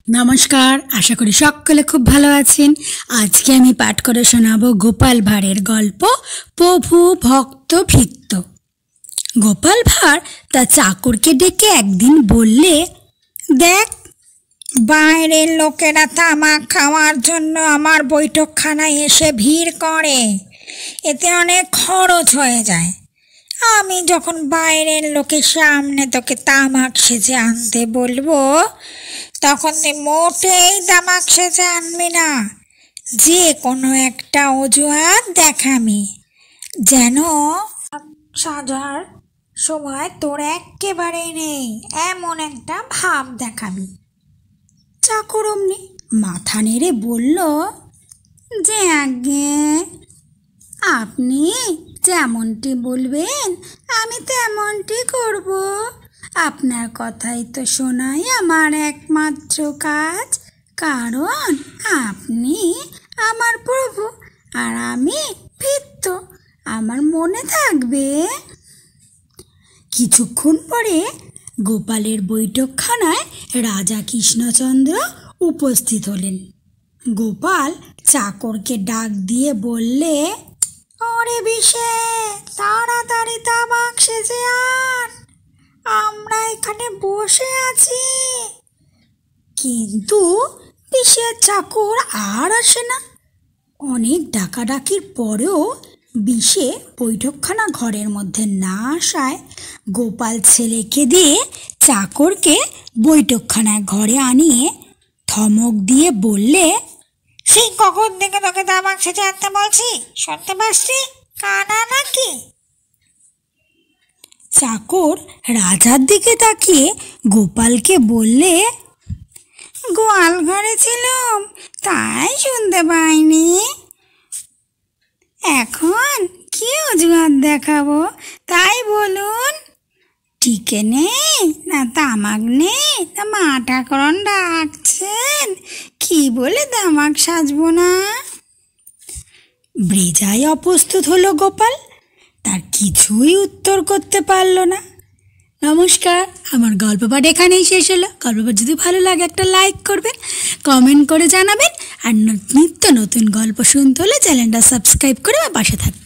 নমস্কার, আশা করি সকলে খুব ভালো আছেন। আজকে আমি পাঠ করে শোনাবো গোপাল ভাঁড়ের গল্প প্রভু ভক্ত ভৃত্য। গোপাল ভাঁড় তার চাকরকে ডেকে একদিন বললে, দেখ, বাইরের লোকেরা তামাক খাওয়ার জন্য আমার বৈঠকখানায় এসে ভিড় করে, এতে অনেক খরচ হয়ে যায়। আমি যখন বাইরের লোকের সামনে তোকে তামাক সেজে আনতে বলবো, তখন তুই মোটেই তামাক সেজে আনবি না। যে কোনো একটা অজুহাত দেখাবি, যেন সাজার সময় তোর একেবারেই নেই, এমন একটা ভাব দেখাবি। চাকর অমনি মাথা নেড়ে বলল, যে আগে আপনি যেমনটি বলবেন আমি তেমনটি করব। আপনার কথাই তো শোনাই আমার একমাত্র কাজ, কারণ আপনি আমার প্রভু আর আমি ভৃত্য, আমার মনে থাকবে। কিছুক্ষণ পরে গোপালের বৈঠকখানায় রাজা কৃষ্ণচন্দ্র উপস্থিত হলেন। গোপাল চাকরকে ডাক দিয়ে বললে, ওরে বিষে, তাড়াতাড়ি তামাক সেজে আন, আমরা এখানে বসে আছি। কিন্তু বিষের চাকর আর আসে না। অনেক ডাকাডাকির পরেও বিষে বৈঠকখানা ঘরের মধ্যে না আসায় গোপাল ছেলেকে দিয়ে চাকরকে বৈঠকখানা ঘরে আনিয়ে ধমক দিয়ে বললে, সেই কখন থেকে তোকে তামাক সেজে আনতে বলছি, শুনতে পাচ্ছি? কানা নাকি? চাকর রাজার দিকে তাকিয়ে গোপালকে বললে, গোয়াল ঘরে ছিলাম, তাই শুনতে পাইনি। এখন কি অজুহাত দেখাবো, তাই বলুন। টিকে নেই না তামাক নেই, না মা ঠাকুরন ডাকছেন, কি বলে তামাক সাজবো না? বেজায় অপ্রস্তুত হলো গোপাল, তার কিছুই উত্তর করতে পারল না। নমস্কার, আমার গল্প পাঠ এখানেই শেষ হলো। গল্প পাঠ যদি ভালো লাগে একটা লাইক করবেন, কমেন্ট করে জানাবেন, আর নিত্য নতুন গল্প শুনতে হলে চ্যানেলটা সাবস্ক্রাইব করে পাশে থাকবেন।